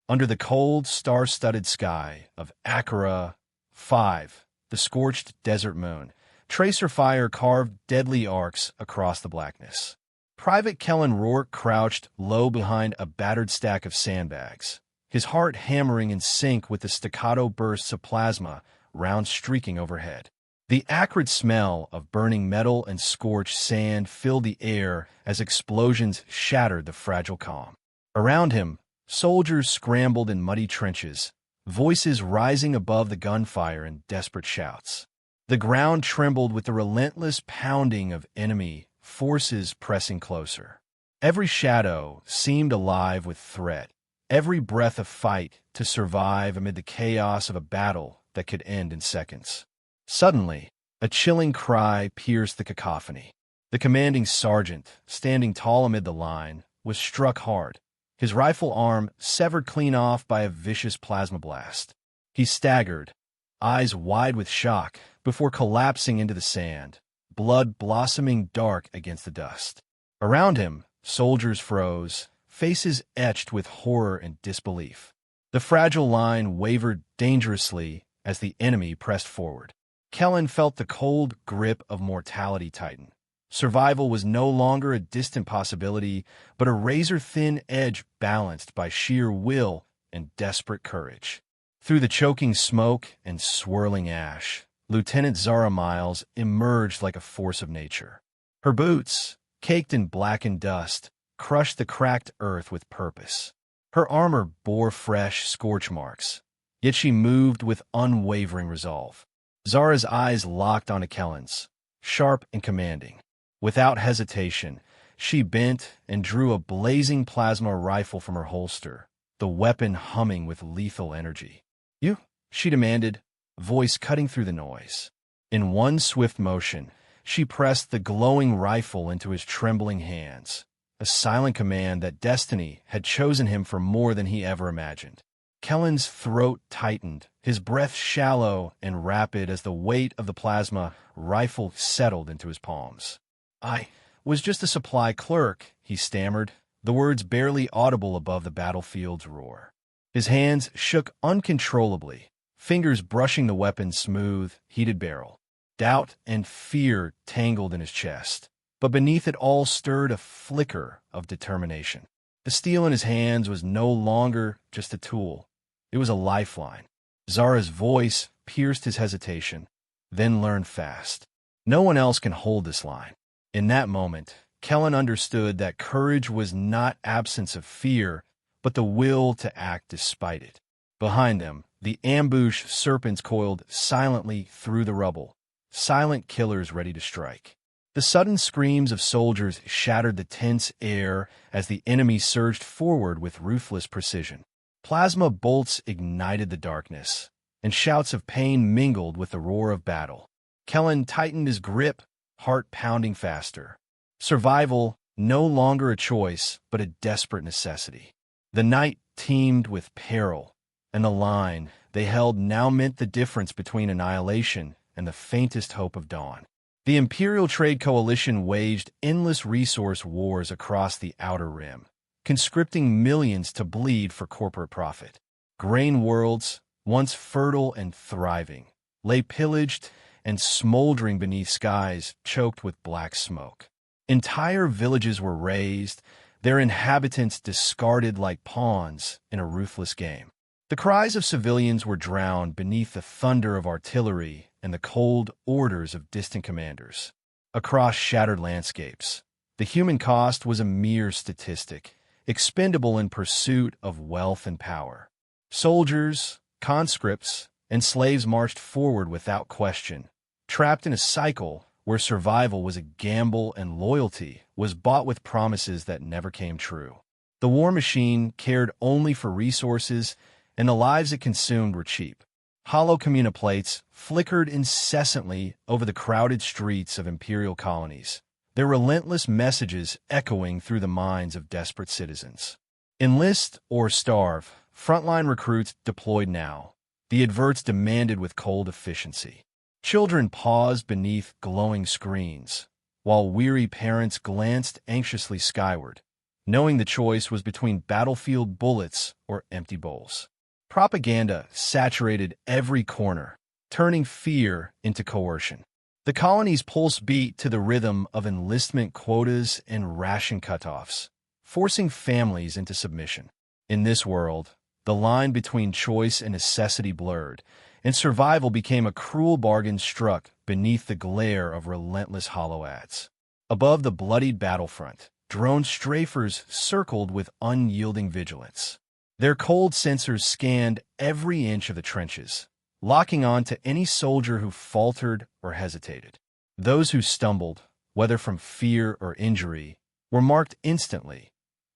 Under the cold, star-studded sky of Akara 5, the scorched desert moon, tracer fire carved deadly arcs across the blackness. Private Kellen Rourke crouched low behind a battered stack of sandbags, his heart hammering in sync with the staccato bursts of plasma round streaking overhead. The acrid smell of burning metal and scorched sand filled the air as explosions shattered the fragile calm. Around him, soldiers scrambled in muddy trenches, voices rising above the gunfire in desperate shouts. The ground trembled with the relentless pounding of enemy forces pressing closer. Every shadow seemed alive with threat, every breath of fight to survive amid the chaos of a battle that could end in seconds. Suddenly, a chilling cry pierced the cacophony. The commanding sergeant, standing tall amid the line, was struck hard, his rifle arm severed clean off by a vicious plasma blast. He staggered, eyes wide with shock, before collapsing into the sand, blood blossoming dark against the dust. Around him, soldiers froze, faces etched with horror and disbelief. The fragile line wavered dangerously as the enemy pressed forward. Kellen felt the cold grip of mortality tighten. Survival was no longer a distant possibility, but a razor-thin edge balanced by sheer will and desperate courage. Through the choking smoke and swirling ash, Lieutenant Zara Miles emerged like a force of nature. Her boots, caked in blackened dust, crushed the cracked earth with purpose. Her armor bore fresh scorch marks, yet she moved with unwavering resolve. Zara's eyes locked onto Kellen's, sharp and commanding. Without hesitation, she bent and drew a blazing plasma rifle from her holster, the weapon humming with lethal energy. "You?" she demanded, voice cutting through the noise. In one swift motion, she pressed the glowing rifle into his trembling hands, a silent command that destiny had chosen him for more than he ever imagined. Kellen's throat tightened, his breath shallow and rapid as the weight of the plasma rifle settled into his palms. "I was just a supply clerk," he stammered, the words barely audible above the battlefield's roar. His hands shook uncontrollably, fingers brushing the weapon's smooth, heated barrel. Doubt and fear tangled in his chest, but beneath it all stirred a flicker of determination. The steel in his hands was no longer just a tool. It was a lifeline. Zara's voice pierced his hesitation, then learned fast. No one else can hold this line. In that moment, Kellen understood that courage was not absence of fear, but the will to act despite it. Behind them, the ambush serpents coiled silently through the rubble, silent killers ready to strike. The sudden screams of soldiers shattered the tense air as the enemy surged forward with ruthless precision. Plasma bolts ignited the darkness, and shouts of pain mingled with the roar of battle. Kellen tightened his grip, heart pounding faster. Survival, no longer a choice, but a desperate necessity. The night teemed with peril, and the line they held now meant the difference between annihilation and the faintest hope of dawn. The Imperial Trade Coalition waged endless resource wars across the Outer Rim, conscripting millions to bleed for corporate profit. Grain worlds, once fertile and thriving, lay pillaged and smoldering beneath skies choked with black smoke. Entire villages were razed, their inhabitants discarded like pawns in a ruthless game. The cries of civilians were drowned beneath the thunder of artillery and the cold orders of distant commanders. Across shattered landscapes, the human cost was a mere statistic, expendable in pursuit of wealth and power. Soldiers, conscripts, and slaves marched forward without question, trapped in a cycle where survival was a gamble and loyalty was bought with promises that never came true. The war machine cared only for resources, and the lives it consumed were cheap. Hollow communiplates flickered incessantly over the crowded streets of imperial colonies, their relentless messages echoing through the minds of desperate citizens. Enlist or starve, frontline recruits deployed now, the adverts demanded with cold efficiency. Children paused beneath glowing screens, while weary parents glanced anxiously skyward, knowing the choice was between battlefield bullets or empty bowls. Propaganda saturated every corner, turning fear into coercion. The colony's pulse beat to the rhythm of enlistment quotas and ration cutoffs, forcing families into submission. In this world, the line between choice and necessity blurred, and survival became a cruel bargain struck beneath the glare of relentless hollow ads. Above the bloodied battlefront, drone strafers circled with unyielding vigilance. Their cold sensors scanned every inch of the trenches, locking on to any soldier who faltered or hesitated. Those who stumbled, whether from fear or injury, were marked instantly,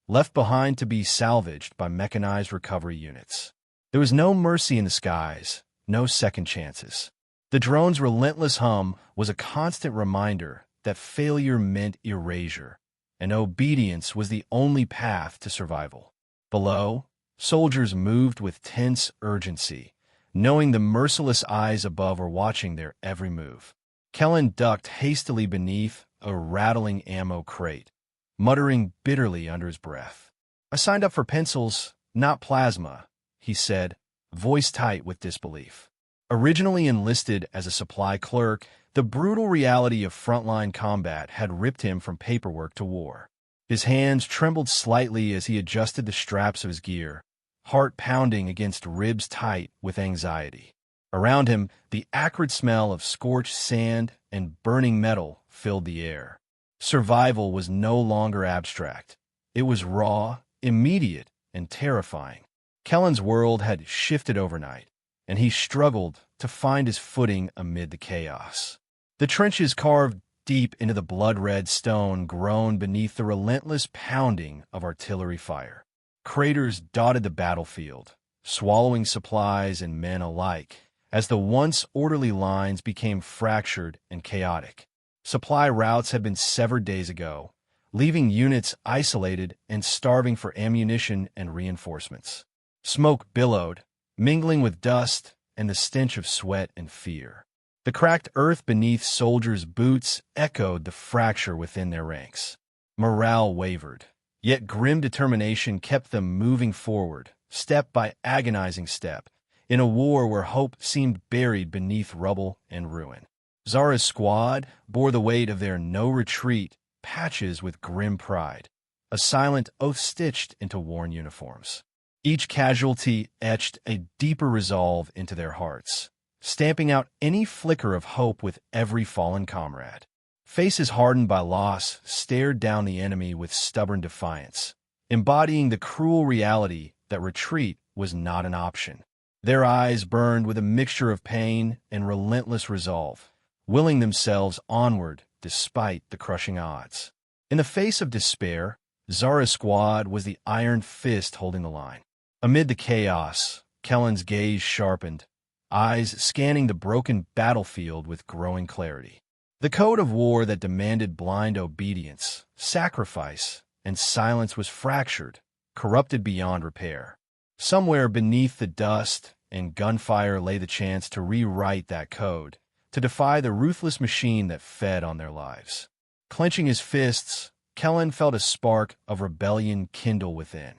left behind to be salvaged by mechanized recovery units. There was no mercy in the skies, no second chances. The drone's relentless hum was a constant reminder that failure meant erasure, and obedience was the only path to survival. Below, soldiers moved with tense urgency, knowing the merciless eyes above were watching their every move. Kellen ducked hastily beneath a rattling ammo crate, muttering bitterly under his breath. "I signed up for pencils, not plasma," he said, voice tight with disbelief. Originally enlisted as a supply clerk, the brutal reality of frontline combat had ripped him from paperwork to war. His hands trembled slightly as he adjusted the straps of his gear, heart pounding against ribs tight with anxiety. Around him, the acrid smell of scorched sand and burning metal filled the air. Survival was no longer abstract. It was raw, immediate, and terrifying. Kellen's world had shifted overnight, and he struggled to find his footing amid the chaos. The trenches carved deep into the blood-red stone groaned beneath the relentless pounding of artillery fire. Craters dotted the battlefield, swallowing supplies and men alike, as the once orderly lines became fractured and chaotic. Supply routes had been severed days ago, leaving units isolated and starving for ammunition and reinforcements. Smoke billowed, mingling with dust and the stench of sweat and fear. The cracked earth beneath soldiers' boots echoed the fracture within their ranks. Morale wavered, yet grim determination kept them moving forward, step by agonizing step, in a war where hope seemed buried beneath rubble and ruin. Zara's squad bore the weight of their no-retreat patches with grim pride, a silent oath stitched into worn uniforms. Each casualty etched a deeper resolve into their hearts, stamping out any flicker of hope with every fallen comrade. Faces hardened by loss stared down the enemy with stubborn defiance, embodying the cruel reality that retreat was not an option. Their eyes burned with a mixture of pain and relentless resolve, willing themselves onward despite the crushing odds. In the face of despair, Zara's squad was the iron fist holding the line. Amid the chaos, Kellen's gaze sharpened, eyes scanning the broken battlefield with growing clarity. The code of war that demanded blind obedience, sacrifice, and silence was fractured, corrupted beyond repair. Somewhere beneath the dust and gunfire lay the chance to rewrite that code, to defy the ruthless machine that fed on their lives. Clenching his fists, Kellen felt a spark of rebellion kindle within,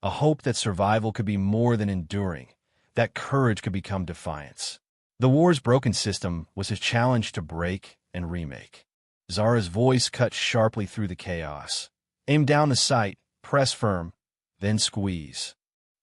a hope that survival could be more than enduring, that courage could become defiance. The war's broken system was his challenge to break and remake. Zara's voice cut sharply through the chaos. Aim down the sight, press firm, then squeeze.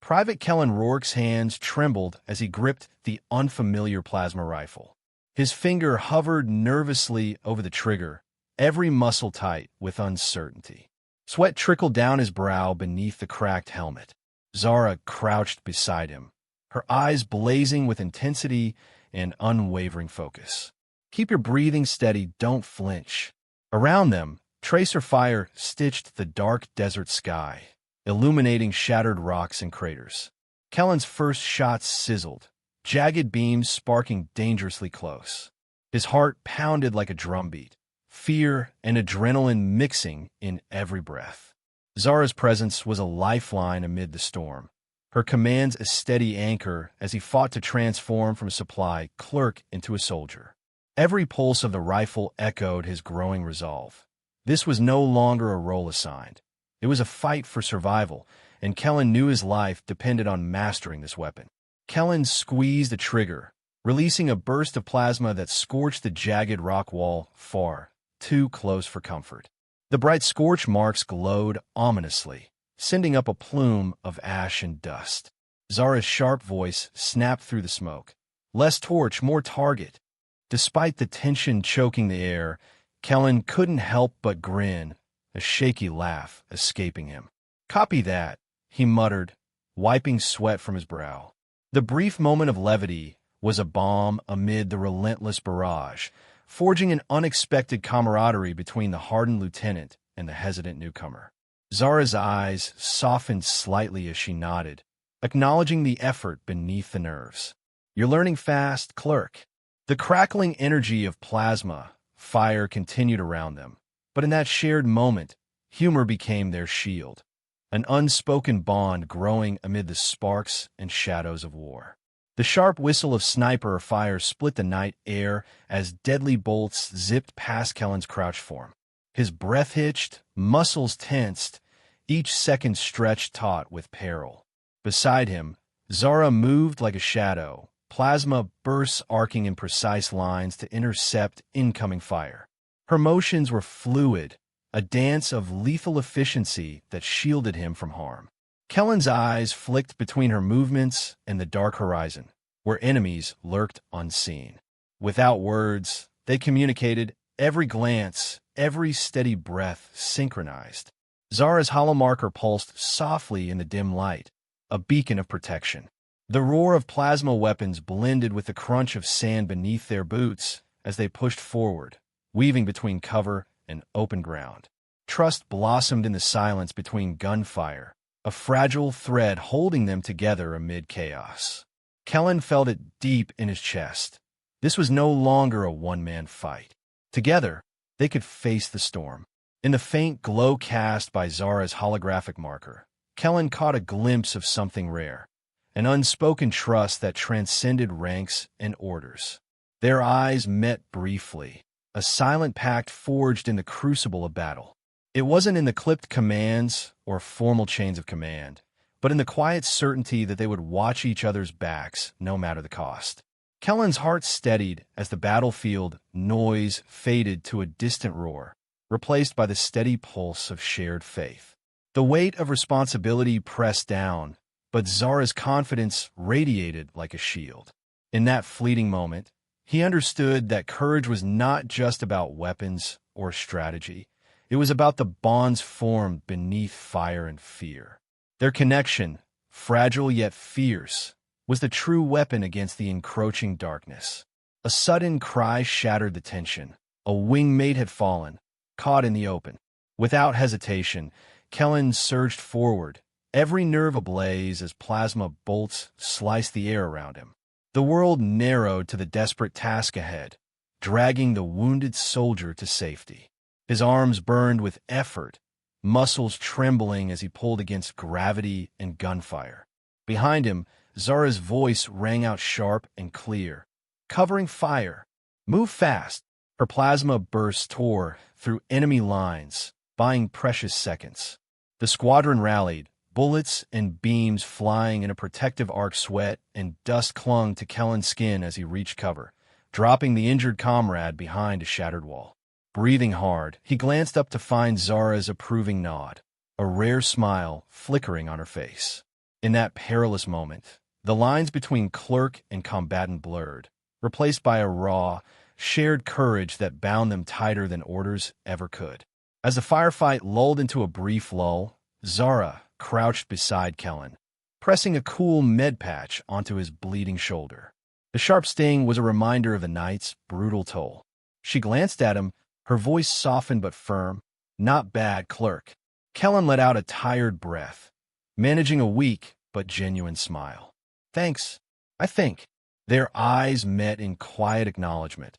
Private Kellen Rourke's hands trembled as he gripped the unfamiliar plasma rifle. His finger hovered nervously over the trigger, every muscle tight with uncertainty. Sweat trickled down his brow beneath the cracked helmet. Zara crouched beside him, her eyes blazing with intensity and unwavering focus. "Keep your breathing steady, don't flinch." Around them, tracer fire stitched the dark desert sky, illuminating shattered rocks and craters. Kellen's first shots sizzled, jagged beams sparking dangerously close. His heart pounded like a drumbeat, fear and adrenaline mixing in every breath. Zara's presence was a lifeline amid the storm, her commands a steady anchor as he fought to transform from a supply clerk into a soldier. Every pulse of the rifle echoed his growing resolve. This was no longer a role assigned. It was a fight for survival, and Kellen knew his life depended on mastering this weapon. Kellen squeezed the trigger, releasing a burst of plasma that scorched the jagged rock wall far, too close for comfort. The bright scorch marks glowed ominously, sending up a plume of ash and dust. Zara's sharp voice snapped through the smoke. Less torch, more target. Despite the tension choking the air, Kellen couldn't help but grin, a shaky laugh escaping him. "Copy that," he muttered, wiping sweat from his brow. The brief moment of levity was a balm amid the relentless barrage, forging an unexpected camaraderie between the hardened lieutenant and the hesitant newcomer. Zara's eyes softened slightly as she nodded, acknowledging the effort beneath the nerves. "You're learning fast, clerk." The crackling energy of plasma fire continued around them, but in that shared moment, humor became their shield, an unspoken bond growing amid the sparks and shadows of war. The sharp whistle of sniper fire split the night air as deadly bolts zipped past Kellen's crouched form. His breath hitched, muscles tensed, each second stretched taut with peril. Beside him, Zara moved like a shadow, plasma bursts arcing in precise lines to intercept incoming fire. Her motions were fluid, a dance of lethal efficiency that shielded him from harm. Kellen's eyes flicked between her movements and the dark horizon, where enemies lurked unseen. Without words, they communicated, every glance, every steady breath synchronized. Zara's hollow marker pulsed softly in the dim light, a beacon of protection. The roar of plasma weapons blended with the crunch of sand beneath their boots as they pushed forward, weaving between cover and open ground. Trust blossomed in the silence between gunfire, a fragile thread holding them together amid chaos. Kellen felt it deep in his chest. This was no longer a one-man fight. Together, they could face the storm. In the faint glow cast by Zara's holographic marker, Kellen caught a glimpse of something rare, an unspoken trust that transcended ranks and orders. Their eyes met briefly, a silent pact forged in the crucible of battle. It wasn't in the clipped commands or formal chains of command, but in the quiet certainty that they would watch each other's backs no matter the cost. Kellen's heart steadied as the battlefield noise faded to a distant roar, replaced by the steady pulse of shared faith. The weight of responsibility pressed down, but Zara's confidence radiated like a shield. In that fleeting moment, he understood that courage was not just about weapons or strategy. It was about the bonds formed beneath fire and fear. Their connection, fragile yet fierce, was the true weapon against the encroaching darkness. A sudden cry shattered the tension. A wingmate had fallen, caught in the open. Without hesitation, Kellen surged forward, every nerve ablaze as plasma bolts sliced the air around him. The world narrowed to the desperate task ahead, dragging the wounded soldier to safety. His arms burned with effort, muscles trembling as he pulled against gravity and gunfire. Behind him, Zara's voice rang out sharp and clear. "Covering fire. Move fast." Her plasma bursts tore through enemy lines, buying precious seconds. The squadron rallied, bullets and beams flying in a protective arc. Sweat and dust clung to Kellen's skin as he reached cover, dropping the injured comrade behind a shattered wall. Breathing hard, he glanced up to find Zara's approving nod, a rare smile flickering on her face. In that perilous moment, the lines between clerk and combatant blurred, replaced by a raw, shared courage that bound them tighter than orders ever could. As the firefight lulled into a brief lull, Zara crouched beside Kellen, pressing a cool med patch onto his bleeding shoulder. The sharp sting was a reminder of the night's brutal toll. She glanced at him, her voice softened but firm. "Not bad, clerk." Kellen let out a tired breath, managing a weak but genuine smile. "Thanks, I think." Their eyes met in quiet acknowledgement,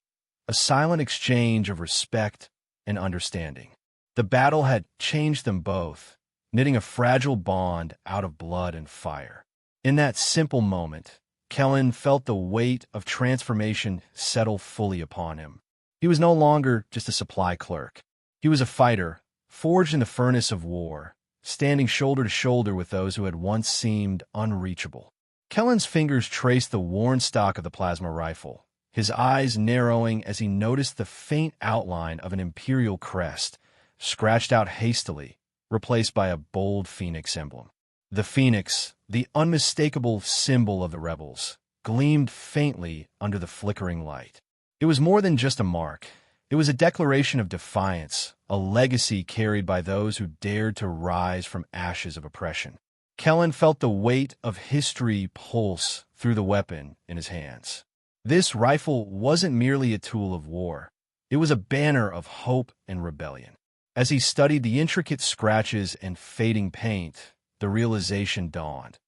a silent exchange of respect and understanding. The battle had changed them both, knitting a fragile bond out of blood and fire. In that simple moment, Kellen felt the weight of transformation settle fully upon him. He was no longer just a supply clerk. He was a fighter, forged in the furnace of war, standing shoulder to shoulder with those who had once seemed unreachable. Kellen's fingers traced the worn stock of the plasma rifle, his eyes narrowing as he noticed the faint outline of an imperial crest, scratched out hastily, replaced by a bold phoenix emblem. The phoenix, the unmistakable symbol of the rebels, gleamed faintly under the flickering light. It was more than just a mark. It was a declaration of defiance, a legacy carried by those who dared to rise from ashes of oppression. Kellen felt the weight of history pulse through the weapon in his hands. This rifle wasn't merely a tool of war. It was a banner of hope and rebellion. As he studied the intricate scratches and fading paint, the realization dawned.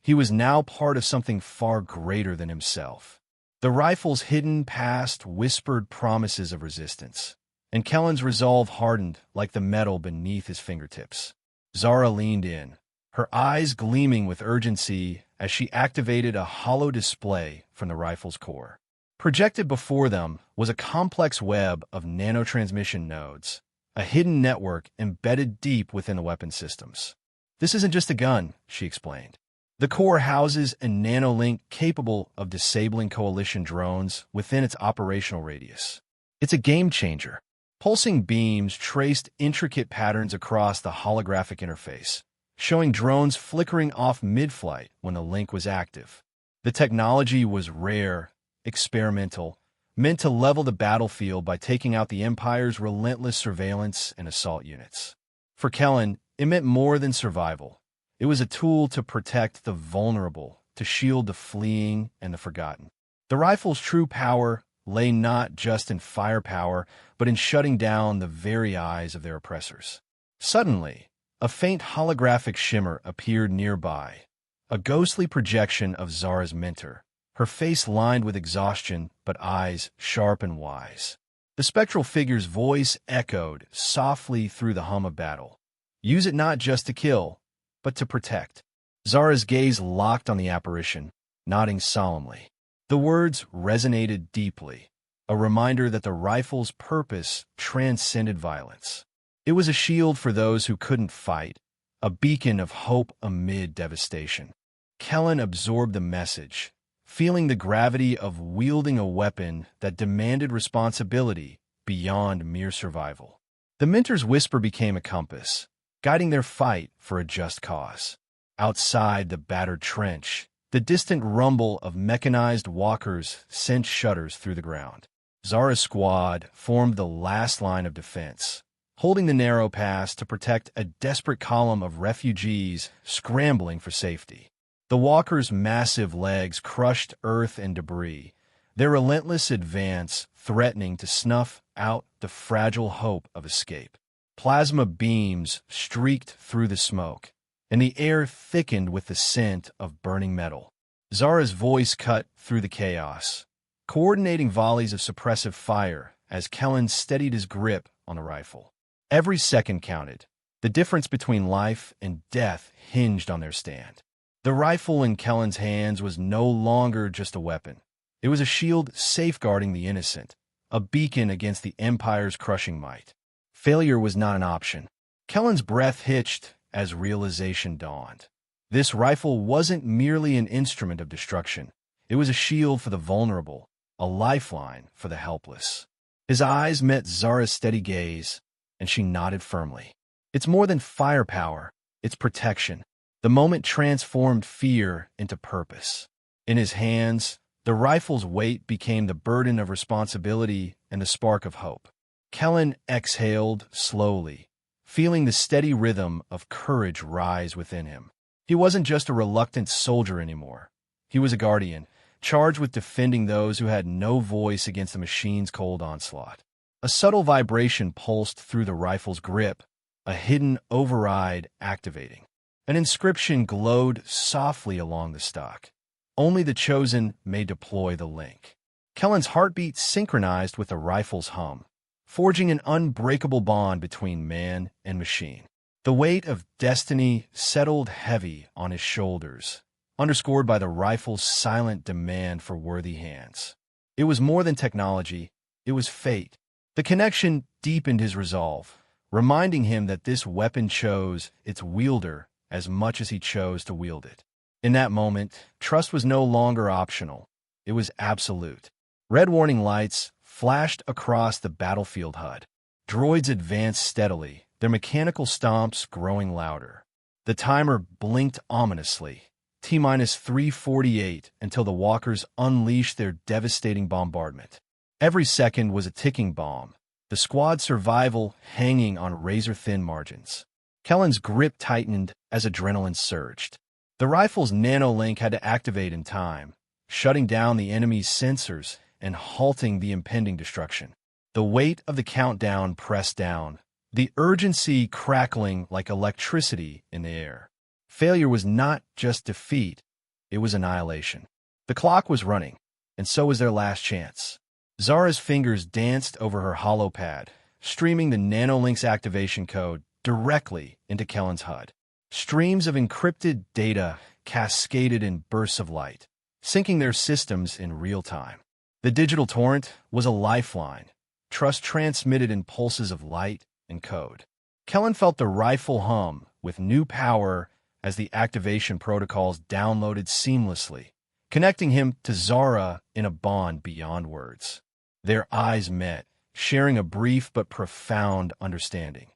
He was now part of something far greater than himself. The rifle's hidden past whispered promises of resistance, and Kellen's resolve hardened like the metal beneath his fingertips. Zara leaned in, her eyes gleaming with urgency as she activated a hollow display from the rifle's core. Projected before them was a complex web of nanotransmission nodes, a hidden network embedded deep within the weapon systems. "This isn't just a gun," she explained. "The core houses a nanolink capable of disabling coalition drones within its operational radius. It's a game changer." Pulsing beams traced intricate patterns across the holographic interface, showing drones flickering off mid-flight when the link was active. The technology was rare, experimental, meant to level the battlefield by taking out the Empire's relentless surveillance and assault units. For Kellen, it meant more than survival. It was a tool to protect the vulnerable, to shield the fleeing and the forgotten. The rifle's true power lay not just in firepower, but in shutting down the very eyes of their oppressors. Suddenly, a faint holographic shimmer appeared nearby, a ghostly projection of Zara's mentor, her face lined with exhaustion but eyes sharp and wise. The spectral figure's voice echoed softly through the hum of battle. "Use it not just to kill, but to protect." Zara's gaze locked on the apparition, nodding solemnly. The words resonated deeply, a reminder that the rifle's purpose transcended violence. It was a shield for those who couldn't fight, a beacon of hope amid devastation. Kellen absorbed the message, feeling the gravity of wielding a weapon that demanded responsibility beyond mere survival. The mentor's whisper became a compass, guiding their fight for a just cause. Outside the battered trench, the distant rumble of mechanized walkers sent shudders through the ground. Zara's squad formed the last line of defense, holding the narrow pass to protect a desperate column of refugees scrambling for safety. The walkers' massive legs crushed earth and debris, their relentless advance threatening to snuff out the fragile hope of escape. Plasma beams streaked through the smoke, and the air thickened with the scent of burning metal. Zara's voice cut through the chaos, coordinating volleys of suppressive fire as Kellen steadied his grip on the rifle. Every second counted. The difference between life and death hinged on their stand. The rifle in Kellen's hands was no longer just a weapon. It was a shield safeguarding the innocent, a beacon against the Empire's crushing might. Failure was not an option. Kellen's breath hitched as realization dawned. This rifle wasn't merely an instrument of destruction. It was a shield for the vulnerable, a lifeline for the helpless. His eyes met Zara's steady gaze, and she nodded firmly. "It's more than firepower, it's protection." The moment transformed fear into purpose. In his hands, the rifle's weight became the burden of responsibility and the spark of hope. Kellen exhaled slowly, feeling the steady rhythm of courage rise within him. He wasn't just a reluctant soldier anymore. He was a guardian, charged with defending those who had no voice against the machine's cold onslaught. A subtle vibration pulsed through the rifle's grip, a hidden override activating. An inscription glowed softly along the stock. Only the chosen may deploy the link. Kellen's heartbeat synchronized with the rifle's hum, forging an unbreakable bond between man and machine. The weight of destiny settled heavy on his shoulders, underscored by the rifle's silent demand for worthy hands. It was more than technology, it was fate. The connection deepened his resolve, reminding him that this weapon chose its wielder as much as he chose to wield it. In that moment, trust was no longer optional. It was absolute. Red warning lights flashed across the battlefield HUD. Droids advanced steadily, their mechanical stomps growing louder. The timer blinked ominously. T-minus 348 until the walkers unleashed their devastating bombardment. Every second was a ticking bomb, the squad's survival hanging on razor-thin margins. Kellen's grip tightened as adrenaline surged. The rifle's nanolink had to activate in time, shutting down the enemy's sensors and halting the impending destruction. The weight of the countdown pressed down, the urgency crackling like electricity in the air. Failure was not just defeat, it was annihilation. The clock was running, and so was their last chance. Zara's fingers danced over her hollow pad, streaming the nanolink's activation code directly into Kellen's HUD. Streams of encrypted data cascaded in bursts of light, syncing their systems in real time. The digital torrent was a lifeline, trust transmitted in pulses of light and code. Kellen felt the rifle hum with new power as the activation protocols downloaded seamlessly, connecting him to Zara in a bond beyond words. Their eyes met, sharing a brief but profound understanding.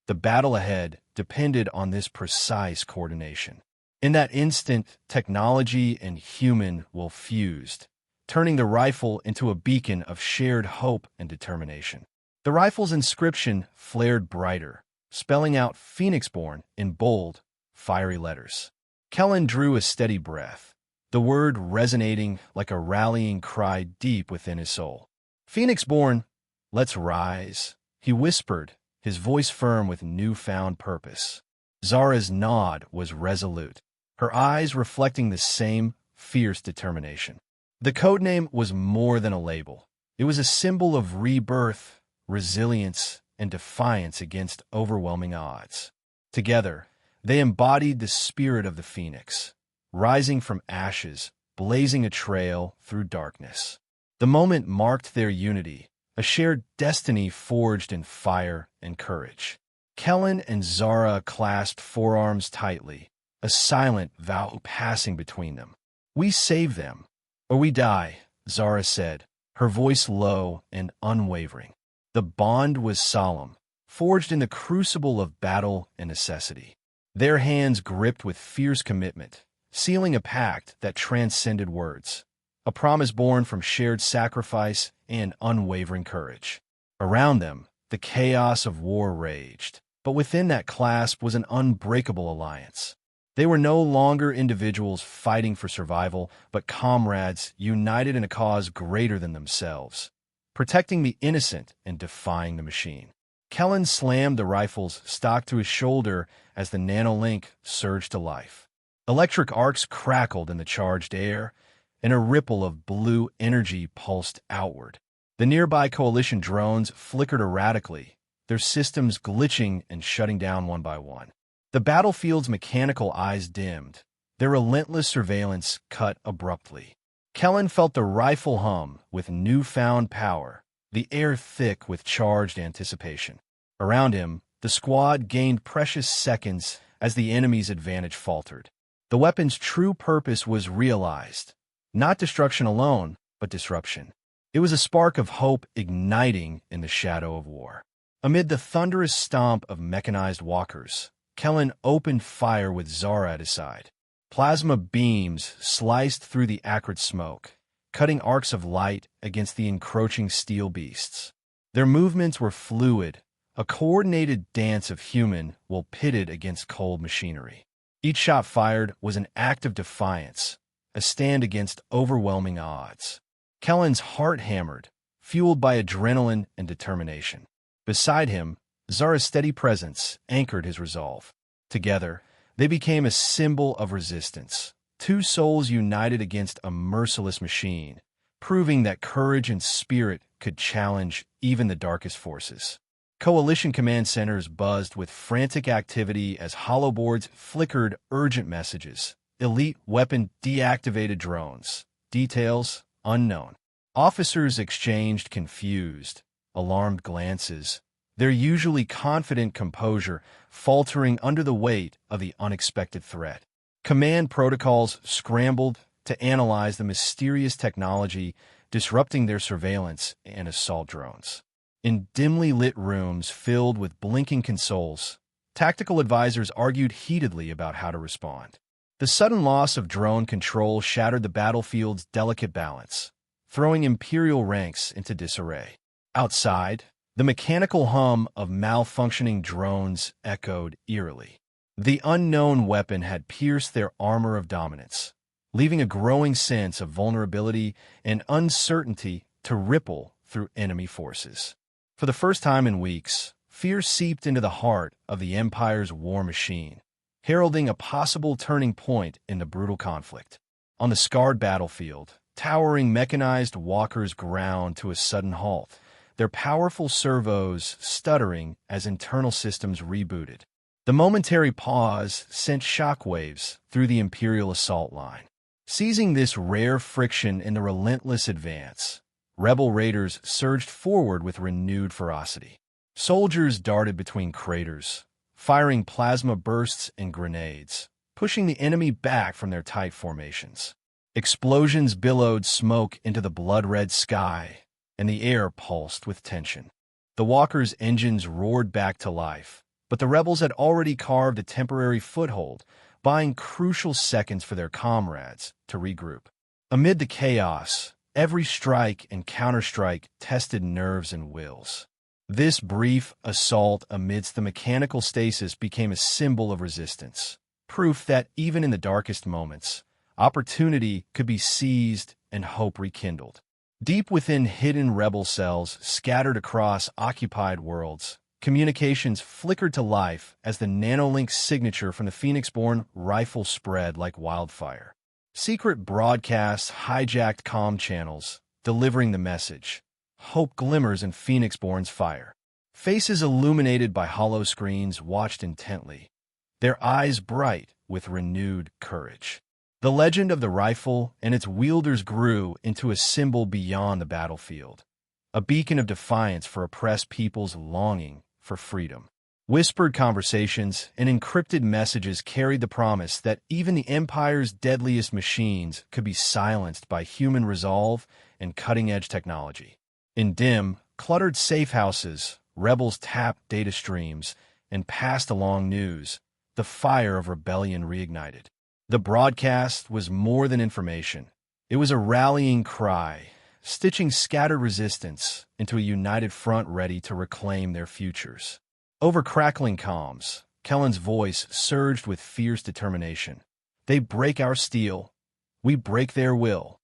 The battle ahead depended on this precise coordination. In that instant, technology and human will fused, turning the rifle into a beacon of shared hope and determination. The rifle's inscription flared brighter, spelling out Phoenix-born in bold, fiery letters. Kellen drew a steady breath, the word resonating like a rallying cry deep within his soul. Phoenix-born, let's rise, he whispered, his voice firm with newfound purpose. Zara's nod was resolute, her eyes reflecting the same fierce determination. The codename was more than a label. It was a symbol of rebirth, resilience, and defiance against overwhelming odds. Together, they embodied the spirit of the Phoenix, rising from ashes, blazing a trail through darkness. The moment marked their unity, a shared destiny forged in fire and courage. Kellen and Zara clasped forearms tightly, a silent vow passing between them. We save them, or we die, Zara said, her voice low and unwavering. The bond was solemn, forged in the crucible of battle and necessity. Their hands gripped with fierce commitment, sealing a pact that transcended words, a promise born from shared sacrifice and unwavering courage. Around them, the chaos of war raged, but within that clasp was an unbreakable alliance. They were no longer individuals fighting for survival, but comrades united in a cause greater than themselves, protecting the innocent and defying the machine. Kellen slammed the rifle's stock to his shoulder as the nanolink surged to life. Electric arcs crackled in the charged air, and a ripple of blue energy pulsed outward. The nearby coalition drones flickered erratically, their systems glitching and shutting down one by one. The battlefield's mechanical eyes dimmed, their relentless surveillance cut abruptly. Kellen felt the rifle hum with newfound power, the air thick with charged anticipation. Around him, the squad gained precious seconds as the enemy's advantage faltered. The weapon's true purpose was realized, not destruction alone, but disruption. It was a spark of hope igniting in the shadow of war. Amid the thunderous stomp of mechanized walkers, Kellen opened fire with Zara at his side. Plasma beams sliced through the acrid smoke, cutting arcs of light against the encroaching steel beasts. Their movements were fluid, a coordinated dance of human will pitted against cold machinery. Each shot fired was an act of defiance, a stand against overwhelming odds. Kellen's heart hammered, fueled by adrenaline and determination. Beside him, Zara's steady presence anchored his resolve. Together, they became a symbol of resistance, two souls united against a merciless machine, proving that courage and spirit could challenge even the darkest forces. Coalition command centers buzzed with frantic activity as holoboards flickered urgent messages. Elite weapon deactivated drones. Details unknown. Officers exchanged confused, alarmed glances, their usually confident composure faltering under the weight of the unexpected threat. Command protocols scrambled to analyze the mysterious technology disrupting their surveillance and assault drones. In dimly lit rooms filled with blinking consoles, tactical advisors argued heatedly about how to respond. The sudden loss of drone control shattered the battlefield's delicate balance, throwing Imperial ranks into disarray. Outside, the mechanical hum of malfunctioning drones echoed eerily. The unknown weapon had pierced their armor of dominance, leaving a growing sense of vulnerability and uncertainty to ripple through enemy forces. For the first time in weeks, fear seeped into the heart of the Empire's war machine, heralding a possible turning point in the brutal conflict. On the scarred battlefield, towering mechanized walkers ground to a sudden halt, their powerful servos stuttering as internal systems rebooted. The momentary pause sent shockwaves through the Imperial assault line. Seizing this rare friction in the relentless advance, rebel raiders surged forward with renewed ferocity. Soldiers darted between craters, firing plasma bursts and grenades, pushing the enemy back from their tight formations. Explosions billowed smoke into the blood-red sky, and the air pulsed with tension. The walkers' engines roared back to life, but the rebels had already carved a temporary foothold, buying crucial seconds for their comrades to regroup. Amid the chaos, every strike and counterstrike tested nerves and wills. This brief assault amidst the mechanical stasis became a symbol of resistance, proof that even in the darkest moments, opportunity could be seized and hope rekindled. Deep within hidden rebel cells scattered across occupied worlds, communications flickered to life as the nanolink signature from the Phoenix-born rifle spread like wildfire. Secret broadcasts hijacked comm channels, delivering the message. Hope glimmers in Phoenix-born's fire. Faces illuminated by hollow screens watched intently, their eyes bright with renewed courage. The legend of the rifle and its wielders grew into a symbol beyond the battlefield, a beacon of defiance for oppressed peoples longing for freedom. Whispered conversations and encrypted messages carried the promise that even the Empire's deadliest machines could be silenced by human resolve and cutting-edge technology. In dim, cluttered safehouses, rebels tapped data streams and passed along news, the fire of rebellion reignited. The broadcast was more than information. It was a rallying cry, stitching scattered resistance into a united front ready to reclaim their futures. Over crackling comms, Kellen's voice surged with fierce determination. They break our steel. We break their will.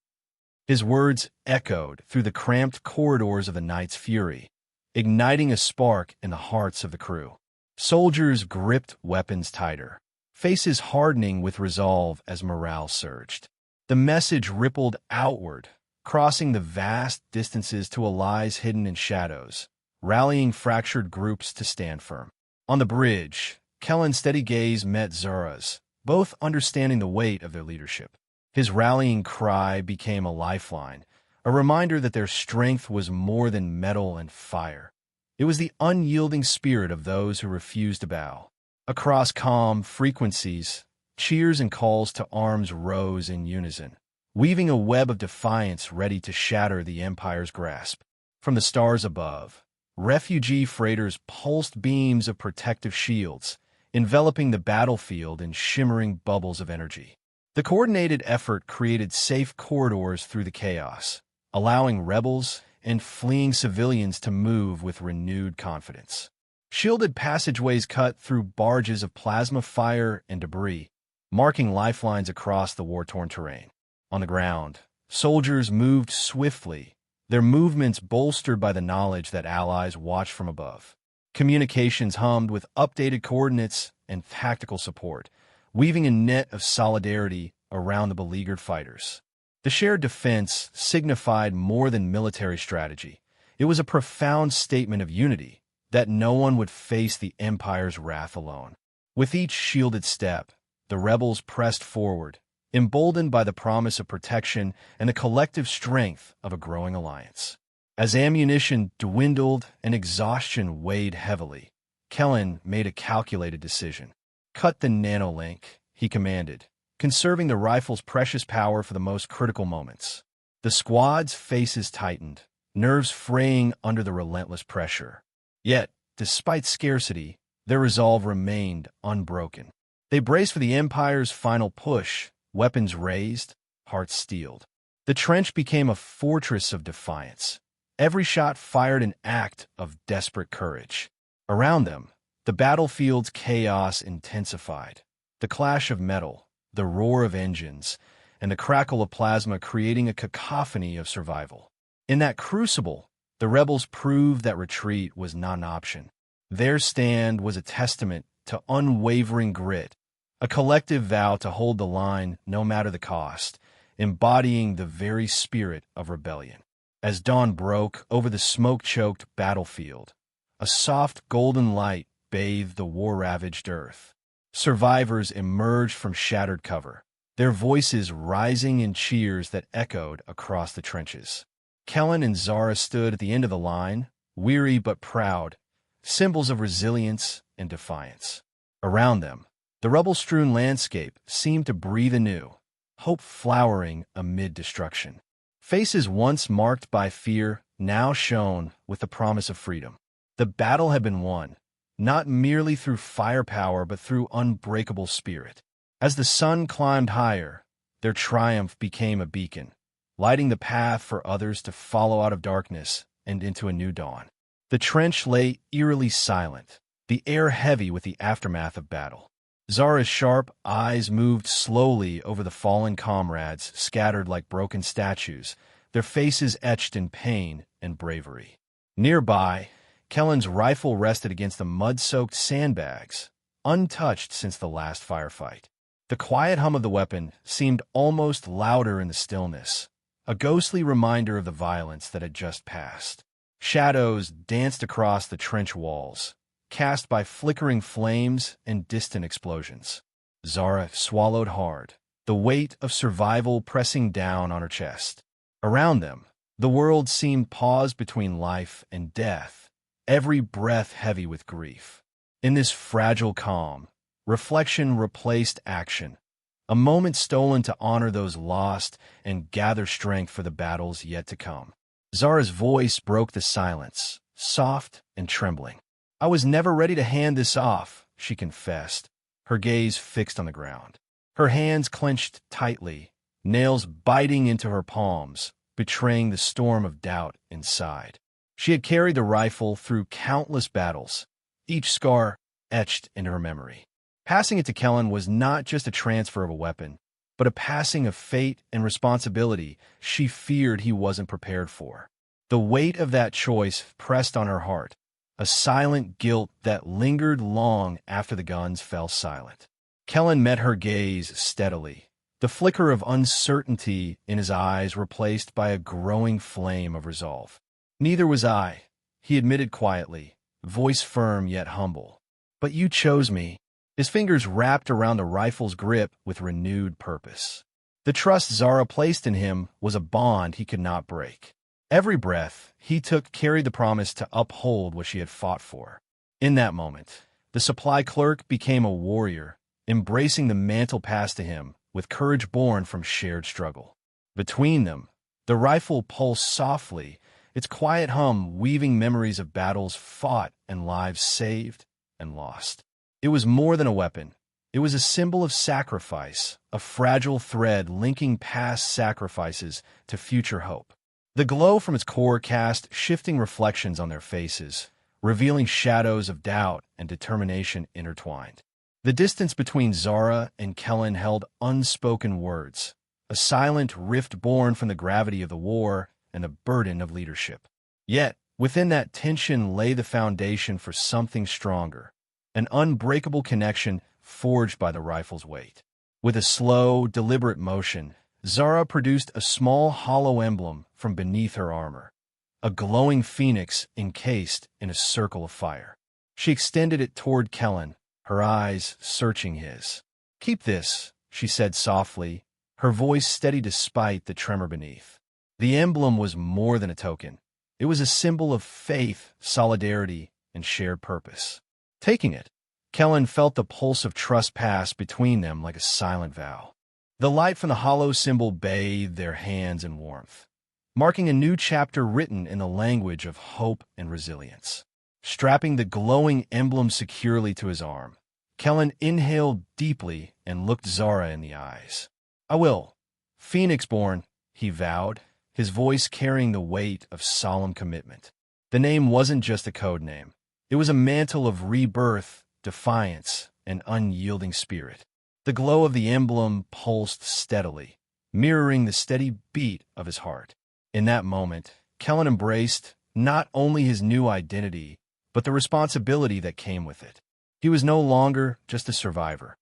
His words echoed through the cramped corridors of the night's fury, igniting a spark in the hearts of the crew. Soldiers gripped weapons tighter, faces hardening with resolve as morale surged. The message rippled outward, crossing the vast distances to allies hidden in shadows, rallying fractured groups to stand firm. On the bridge, Kellen's steady gaze met Zura's, both understanding the weight of their leadership. His rallying cry became a lifeline, a reminder that their strength was more than metal and fire. It was the unyielding spirit of those who refused to bow. Across calm frequencies, cheers and calls to arms rose in unison, weaving a web of defiance ready to shatter the Empire's grasp. From the stars above, refugee freighters pulsed beams of protective shields, enveloping the battlefield in shimmering bubbles of energy. The coordinated effort created safe corridors through the chaos, allowing rebels and fleeing civilians to move with renewed confidence. Shielded passageways cut through barges of plasma fire and debris, marking lifelines across the war-torn terrain. On the ground, soldiers moved swiftly, their movements bolstered by the knowledge that allies watched from above. Communications hummed with updated coordinates and tactical support, weaving a net of solidarity around the beleaguered fighters. The shared defense signified more than military strategy. It was a profound statement of unity, that no one would face the Empire's wrath alone. With each shielded step, the rebels pressed forward, emboldened by the promise of protection and the collective strength of a growing alliance. As ammunition dwindled and exhaustion weighed heavily, Kellen made a calculated decision. "Cut the nanolink," he commanded, conserving the rifle's precious power for the most critical moments. The squad's faces tightened, nerves fraying under the relentless pressure. Yet, despite scarcity, their resolve remained unbroken. They braced for the Empire's final push, weapons raised, hearts steeled. The trench became a fortress of defiance. Every shot fired an act of desperate courage. Around them, the battlefield's chaos intensified. The clash of metal, the roar of engines, and the crackle of plasma creating a cacophony of survival. In that crucible, the rebels proved that retreat was not an option. Their stand was a testament to unwavering grit, a collective vow to hold the line no matter the cost, embodying the very spirit of rebellion. As dawn broke over the smoke-choked battlefield, a soft golden light bathed the war-ravaged earth. Survivors emerged from shattered cover, their voices rising in cheers that echoed across the trenches. Kellen and Zara stood at the end of the line, weary but proud, symbols of resilience and defiance. Around them, the rubble-strewn landscape seemed to breathe anew, hope flowering amid destruction. Faces once marked by fear now shone with the promise of freedom. The battle had been won, not merely through firepower but through unbreakable spirit. As the sun climbed higher, their triumph became a beacon, lighting the path for others to follow out of darkness and into a new dawn. The trench lay eerily silent, the air heavy with the aftermath of battle. Zara's sharp eyes moved slowly over the fallen comrades scattered like broken statues, their faces etched in pain and bravery. Nearby, Kellen's rifle rested against the mud-soaked sandbags, untouched since the last firefight. The quiet hum of the weapon seemed almost louder in the stillness, a ghostly reminder of the violence that had just passed. Shadows danced across the trench walls, cast by flickering flames and distant explosions. Zara swallowed hard, the weight of survival pressing down on her chest. Around them, the world seemed paused between life and death, every breath heavy with grief. In this fragile calm, reflection replaced action, a moment stolen to honor those lost and gather strength for the battles yet to come. Zara's voice broke the silence, soft and trembling. "I was never ready to hand this off," she confessed, her gaze fixed on the ground. Her hands clenched tightly, nails biting into her palms, betraying the storm of doubt inside. She had carried the rifle through countless battles, each scar etched into her memory. Passing it to Kellen was not just a transfer of a weapon, but a passing of fate and responsibility she feared he wasn't prepared for. The weight of that choice pressed on her heart, a silent guilt that lingered long after the guns fell silent. Kellen met her gaze steadily, the flicker of uncertainty in his eyes replaced by a growing flame of resolve. "Neither was I," he admitted quietly, voice firm yet humble. "But you chose me." His fingers wrapped around the rifle's grip with renewed purpose. The trust Zara placed in him was a bond he could not break. Every breath he took carried the promise to uphold what she had fought for. In that moment, the supply clerk became a warrior, embracing the mantle passed to him with courage born from shared struggle. Between them, the rifle pulsed softly, its quiet hum weaving memories of battles fought and lives saved and lost. It was more than a weapon. It was a symbol of sacrifice, a fragile thread linking past sacrifices to future hope. The glow from its core cast shifting reflections on their faces, revealing shadows of doubt and determination intertwined. The distance between Zara and Kellen held unspoken words, a silent rift born from the gravity of the war and the burden of leadership. Yet, within that tension lay the foundation for something stronger, an unbreakable connection forged by the rifle's weight. With a slow, deliberate motion, Zara produced a small hollow emblem from beneath her armor, a glowing phoenix encased in a circle of fire. She extended it toward Kellen, her eyes searching his. "Keep this," she said softly, her voice steady despite the tremor beneath. The emblem was more than a token. It was a symbol of faith, solidarity, and shared purpose. Taking it, Kellen felt the pulse of trust pass between them like a silent vow. The light from the hollow symbol bathed their hands in warmth, marking a new chapter written in the language of hope and resilience. Strapping the glowing emblem securely to his arm, Kellen inhaled deeply and looked Zara in the eyes. "I will. Phoenix-born," he vowed, his voice carrying the weight of solemn commitment. The name wasn't just a code name. It was a mantle of rebirth, defiance, and unyielding spirit. The glow of the emblem pulsed steadily, mirroring the steady beat of his heart. In that moment, Kellen embraced not only his new identity, but the responsibility that came with it. He was no longer just a survivor.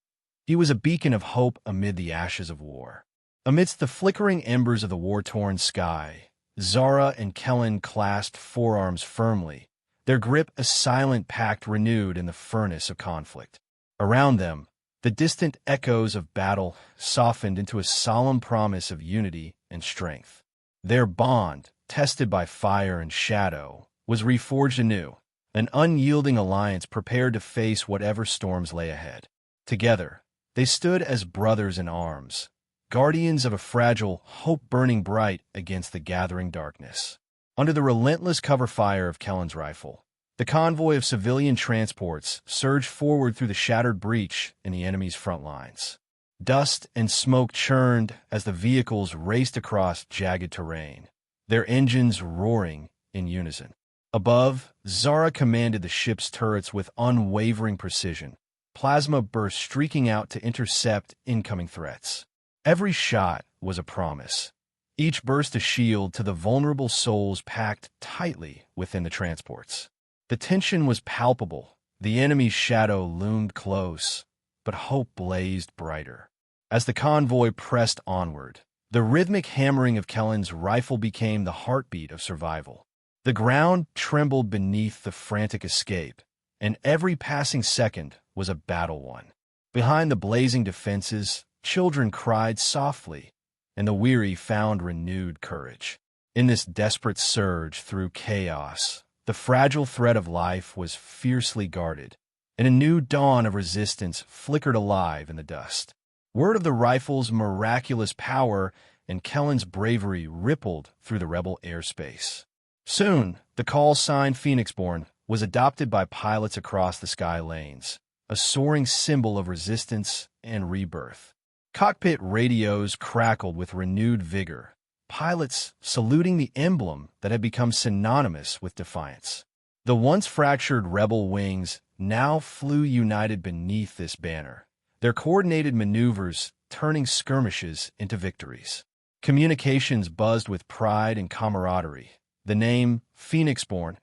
He was a beacon of hope amid the ashes of war. Amidst the flickering embers of the war-torn sky, Zara and Kellen clasped forearms firmly, their grip a silent pact renewed in the furnace of conflict. Around them, the distant echoes of battle softened into a solemn promise of unity and strength. Their bond, tested by fire and shadow, was reforged anew, an unyielding alliance prepared to face whatever storms lay ahead. Together, they stood as brothers in arms, guardians of a fragile hope burning bright against the gathering darkness. Under the relentless cover fire of Kellen's rifle, the convoy of civilian transports surged forward through the shattered breach in the enemy's front lines. Dust and smoke churned as the vehicles raced across jagged terrain, their engines roaring in unison. Above, Zara commanded the ship's turrets with unwavering precision, plasma bursts streaking out to intercept incoming threats. Every shot was a promise, each burst a shield to the vulnerable souls packed tightly within the transports. The tension was palpable, the enemy's shadow loomed close, but hope blazed brighter. As the convoy pressed onward, the rhythmic hammering of Kellen's rifle became the heartbeat of survival. The ground trembled beneath the frantic escape, and every passing second was a battle won. Behind the blazing defenses, children cried softly, and the weary found renewed courage. In this desperate surge through chaos, the fragile thread of life was fiercely guarded, and a new dawn of resistance flickered alive in the dust. Word of the rifle's miraculous power and Kellen's bravery rippled through the rebel airspace. Soon, the call sign Phoenix-born was adopted by pilots across the sky lanes, a soaring symbol of resistance and rebirth. Cockpit radios crackled with renewed vigor, pilots saluting the emblem that had become synonymous with defiance. The once fractured rebel wings now flew united beneath this banner, their coordinated maneuvers turning skirmishes into victories. Communications buzzed with pride and camaraderie, the name Phoenix-born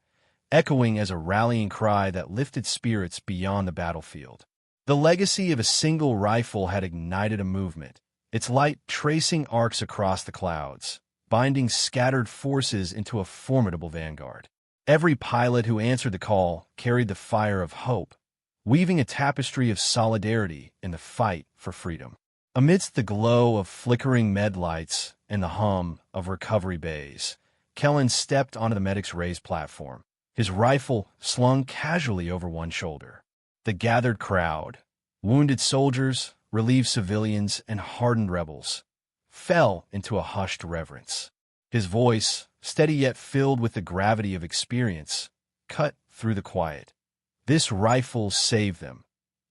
echoing as a rallying cry that lifted spirits beyond the battlefield. The legacy of a single rifle had ignited a movement, its light tracing arcs across the clouds, binding scattered forces into a formidable vanguard. Every pilot who answered the call carried the fire of hope, weaving a tapestry of solidarity in the fight for freedom. Amidst the glow of flickering med lights and the hum of recovery bays, Kellen stepped onto the medic's raised platform, his rifle slung casually over one shoulder. The gathered crowd, wounded soldiers, relieved civilians, and hardened rebels, fell into a hushed reverence. His voice, steady yet filled with the gravity of experience, cut through the quiet. "This rifle saved them.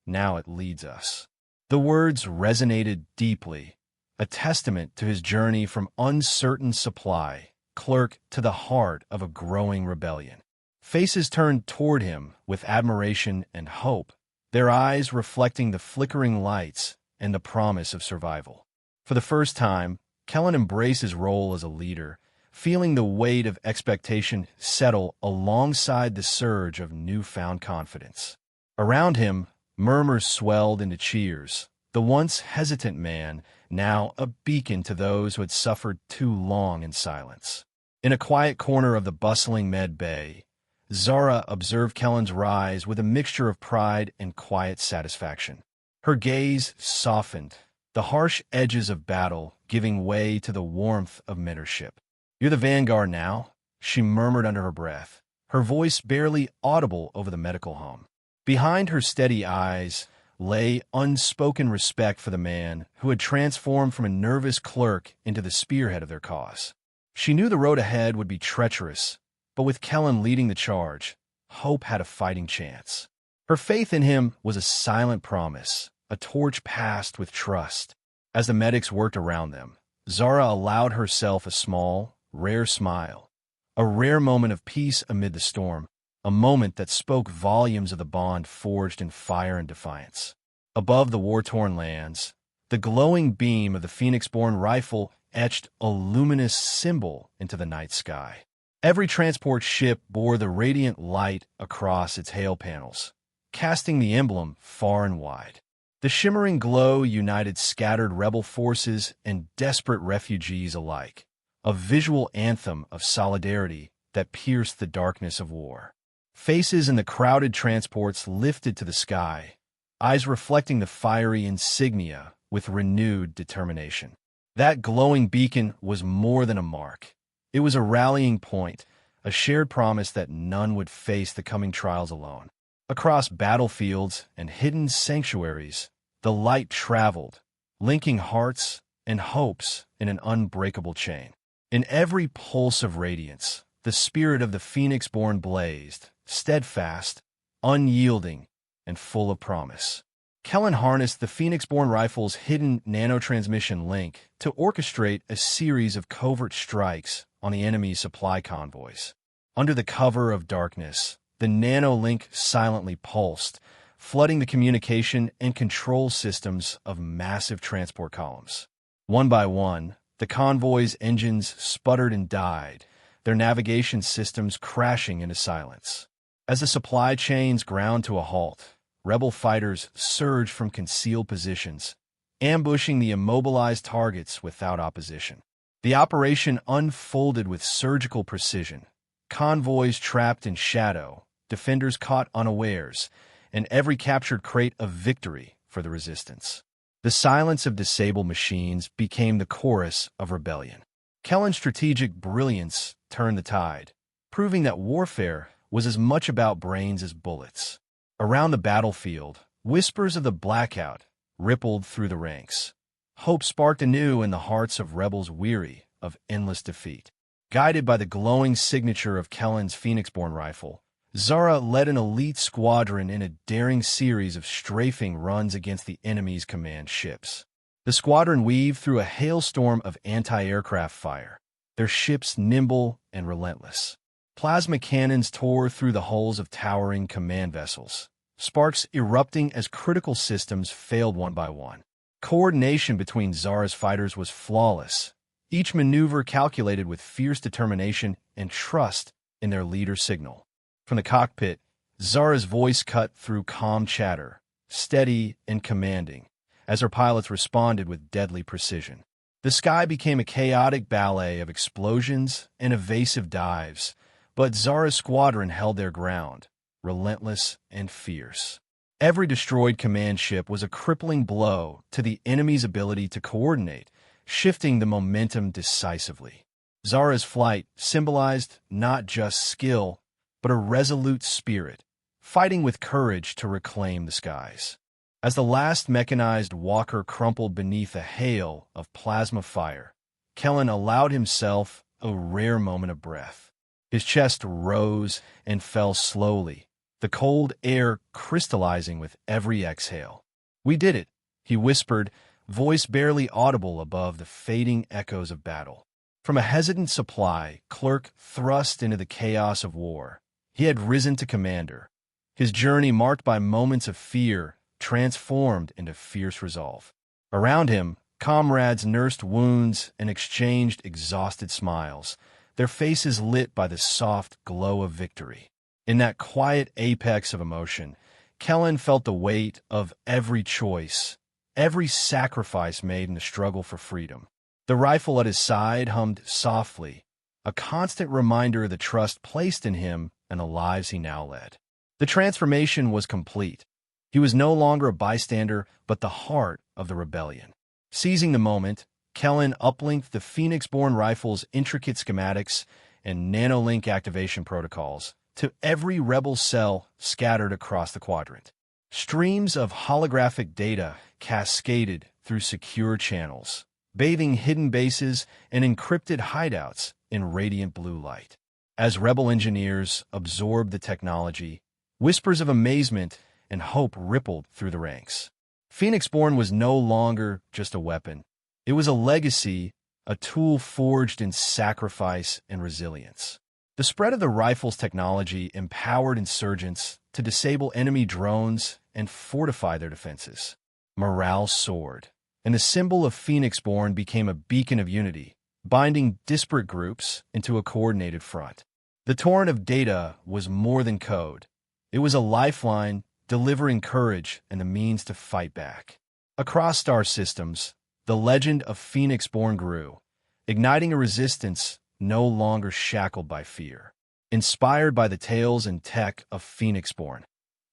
Now it leads us." The words resonated deeply, a testament to his journey from uncertain supply clerk to the heart of a growing rebellion. Faces turned toward him with admiration and hope, their eyes reflecting the flickering lights and the promise of survival. For the first time, Kellen embraced his role as a leader, feeling the weight of expectation settle alongside the surge of newfound confidence. Around him, murmurs swelled into cheers, the once hesitant man now a beacon to those who had suffered too long in silence. In a quiet corner of the bustling med bay, Zara observed Kellen's rise with a mixture of pride and quiet satisfaction. Her gaze softened, the harsh edges of battle giving way to the warmth of mentorship. "You're the vanguard now," she murmured under her breath, her voice barely audible over the medical hum. Behind her steady eyes lay unspoken respect for the man who had transformed from a nervous clerk into the spearhead of their cause. She knew the road ahead would be treacherous, but with Kellen leading the charge, hope had a fighting chance. Her faith in him was a silent promise, a torch passed with trust. As the medics worked around them, Zara allowed herself a small, rare smile, a rare moment of peace amid the storm, a moment that spoke volumes of the bond forged in fire and defiance. Above the war-torn lands, the glowing beam of the Phoenix-born rifle etched a luminous symbol into the night sky. Every transport ship bore the radiant light across its hail panels, casting the emblem far and wide. The shimmering glow united scattered rebel forces and desperate refugees alike, a visual anthem of solidarity that pierced the darkness of war. Faces in the crowded transports lifted to the sky, eyes reflecting the fiery insignia with renewed determination. That glowing beacon was more than a mark. It was a rallying point, a shared promise that none would face the coming trials alone. Across battlefields and hidden sanctuaries, the light traveled, linking hearts and hopes in an unbreakable chain. In every pulse of radiance, the spirit of the Phoenix-born blazed, steadfast, unyielding, and full of promise. Kellen harnessed the Phoenix-born rifle's hidden nanotransmission link to orchestrate a series of covert strikes on the enemy's supply convoys. Under the cover of darkness, the nano-link silently pulsed, flooding the communication and control systems of massive transport columns. One by one, the convoy's engines sputtered and died, their navigation systems crashing into silence. As the supply chains ground to a halt, rebel fighters surged from concealed positions, ambushing the immobilized targets without opposition. The operation unfolded with surgical precision. Convoys trapped in shadow, defenders caught unawares, and every captured crate a victory for the resistance. The silence of disabled machines became the chorus of rebellion. Kellen's strategic brilliance turned the tide, proving that warfare was as much about brains as bullets. Around the battlefield, whispers of the blackout rippled through the ranks. Hope sparked anew in the hearts of rebels weary of endless defeat. Guided by the glowing signature of Kellen's Phoenix-born rifle, Zara led an elite squadron in a daring series of strafing runs against the enemy's command ships. The squadron weaved through a hailstorm of anti-aircraft fire, their ships nimble and relentless. Plasma cannons tore through the hulls of towering command vessels, sparks erupting as critical systems failed one by one. Coordination between Zara's fighters was flawless, each maneuver calculated with fierce determination and trust in their leader's signal. From the cockpit, Zara's voice cut through calm chatter, steady and commanding, as her pilots responded with deadly precision. The sky became a chaotic ballet of explosions and evasive dives, but Zara's squadron held their ground, relentless and fierce. Every destroyed command ship was a crippling blow to the enemy's ability to coordinate, shifting the momentum decisively. Zara's flight symbolized not just skill, but a resolute spirit, fighting with courage to reclaim the skies. As the last mechanized walker crumpled beneath a hail of plasma fire, Kellen allowed himself a rare moment of breath. His chest rose and fell slowly, the cold air crystallizing with every exhale. "We did it," he whispered, voice barely audible above the fading echoes of battle. From a hesitant supply clerk thrust into the chaos of war, he had risen to commander, his journey marked by moments of fear transformed into fierce resolve. Around him, comrades nursed wounds and exchanged exhausted smiles, their faces lit by the soft glow of victory. In that quiet apex of emotion, Kellen felt the weight of every choice, every sacrifice made in the struggle for freedom. The rifle at his side hummed softly, a constant reminder of the trust placed in him and the lives he now led. The transformation was complete. He was no longer a bystander, but the heart of the rebellion. Seizing the moment, Kellen uplinked the Phoenix-born rifle's intricate schematics and nanolink activation protocols to every rebel cell scattered across the quadrant. Streams of holographic data cascaded through secure channels, bathing hidden bases and encrypted hideouts in radiant blue light. As rebel engineers absorbed the technology, whispers of amazement and hope rippled through the ranks. Phoenix-Born was no longer just a weapon. It was a legacy, a tool forged in sacrifice and resilience. The spread of the rifle's technology empowered insurgents to disable enemy drones and fortify their defenses. Morale soared, and the symbol of Phoenix-Born became a beacon of unity, binding disparate groups into a coordinated front. The torrent of data was more than code. It was a lifeline, delivering courage and the means to fight back. Across star systems, the legend of Phoenix-Born grew, igniting a resistance no longer shackled by fear. Inspired by the tales and tech of Phoenix-Born,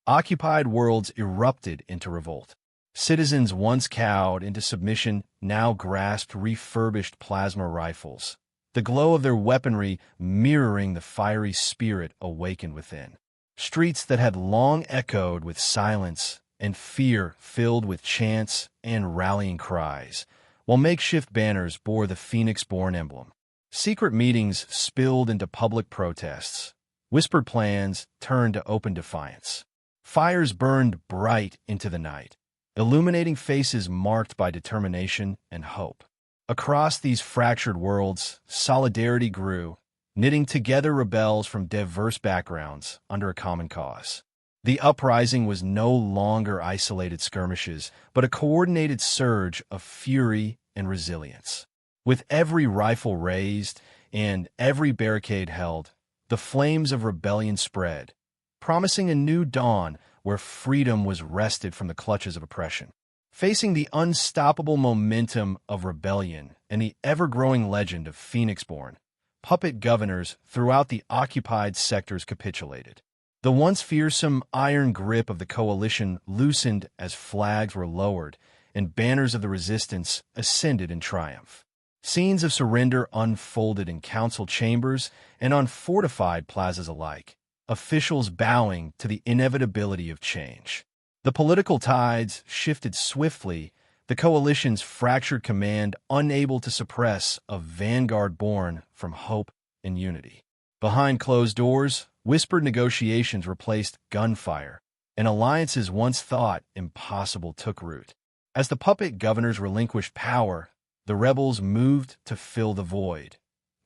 occupied worlds erupted into revolt. Citizens once cowed into submission now grasped refurbished plasma rifles, the glow of their weaponry mirroring the fiery spirit awakened within. Streets that had long echoed with silence and fear filled with chants and rallying cries, while makeshift banners bore the Phoenix-Born emblem. Secret meetings spilled into public protests. Whispered plans turned to open defiance. Fires burned bright into the night, illuminating faces marked by determination and hope. Across these fractured worlds, solidarity grew, knitting together rebels from diverse backgrounds under a common cause. The uprising was no longer isolated skirmishes, but a coordinated surge of fury and resilience. With every rifle raised and every barricade held, the flames of rebellion spread, promising a new dawn where freedom was wrested from the clutches of oppression. Facing the unstoppable momentum of rebellion and the ever-growing legend of Phoenix-Born, puppet governors throughout the occupied sectors capitulated. The once fearsome iron grip of the coalition loosened as flags were lowered and banners of the resistance ascended in triumph. Scenes of surrender unfolded in council chambers and on fortified plazas alike, officials bowing to the inevitability of change. The political tides shifted swiftly, the coalition's fractured command unable to suppress a vanguard born from hope and unity. Behind closed doors, whispered negotiations replaced gunfire, and alliances once thought impossible took root. As the puppet governors relinquished power, the rebels moved to fill the void,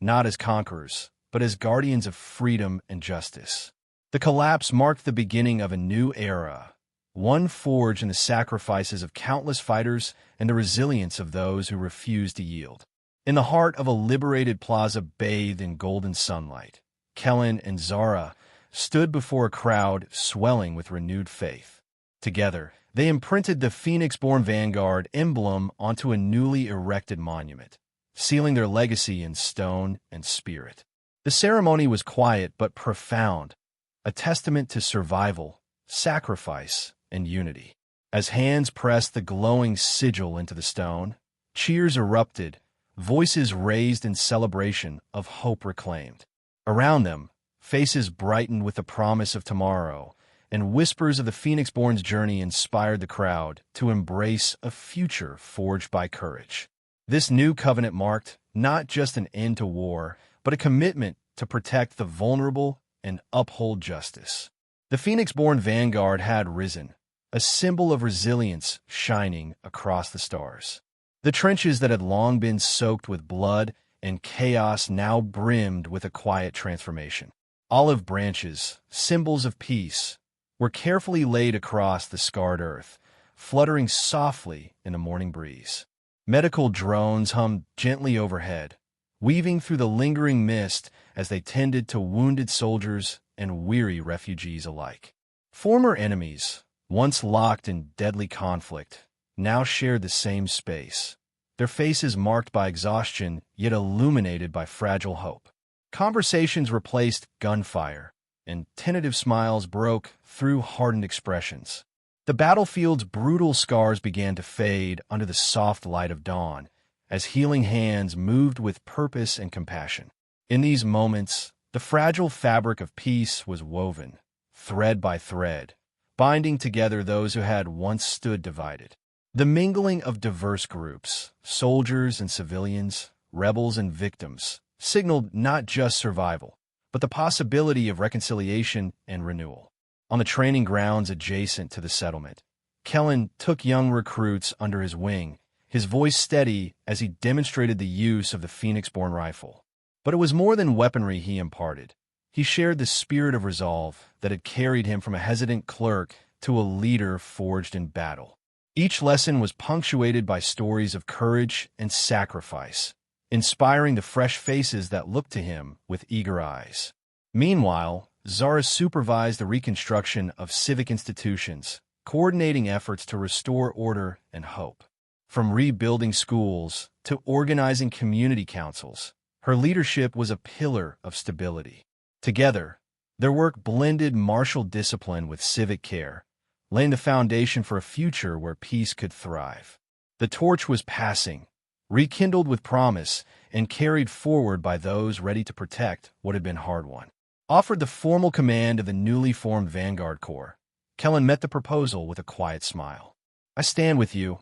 not as conquerors, but as guardians of freedom and justice. The collapse marked the beginning of a new era, one forged in the sacrifices of countless fighters and the resilience of those who refused to yield. In the heart of a liberated plaza bathed in golden sunlight, Kellen and Zara stood before a crowd swelling with renewed faith. Together, they imprinted the Phoenix-Born Vanguard emblem onto a newly erected monument, sealing their legacy in stone and spirit. The ceremony was quiet but profound, a testament to survival, sacrifice, and unity. As hands pressed the glowing sigil into the stone, cheers erupted, voices raised in celebration of hope reclaimed. Around them, faces brightened with the promise of tomorrow, and whispers of the Phoenix-Born's journey inspired the crowd to embrace a future forged by courage. This new covenant marked not just an end to war, but a commitment to protect the vulnerable and uphold justice. The Phoenix-Born Vanguard had risen, a symbol of resilience shining across the stars. The trenches that had long been soaked with blood and chaos now brimmed with a quiet transformation. Olive branches, symbols of peace, were carefully laid across the scarred earth, fluttering softly in the morning breeze. Medical drones hummed gently overhead, weaving through the lingering mist as they tended to wounded soldiers and weary refugees alike. Former enemies, once locked in deadly conflict, now shared the same space, their faces marked by exhaustion yet illuminated by fragile hope. Conversations replaced gunfire, and tentative smiles broke through hardened expressions. The battlefield's brutal scars began to fade under the soft light of dawn, as healing hands moved with purpose and compassion. In these moments, the fragile fabric of peace was woven, thread by thread, binding together those who had once stood divided. The mingling of diverse groups, soldiers and civilians, rebels and victims, signaled not just survival, but the possibility of reconciliation and renewal. On the training grounds adjacent to the settlement, Kellen took young recruits under his wing, his voice steady as he demonstrated the use of the Phoenix-born rifle. But it was more than weaponry he imparted. He shared the spirit of resolve that had carried him from a hesitant clerk to a leader forged in battle. Each lesson was punctuated by stories of courage and sacrifice, inspiring the fresh faces that looked to him with eager eyes. Meanwhile, Zara supervised the reconstruction of civic institutions, coordinating efforts to restore order and hope. From rebuilding schools to organizing community councils, her leadership was a pillar of stability. Together, their work blended martial discipline with civic care, laying the foundation for a future where peace could thrive. The torch was passing, rekindled with promise and carried forward by those ready to protect what had been hard-won. Offered the formal command of the newly formed Vanguard Corps, Kellen met the proposal with a quiet smile. "I stand with you,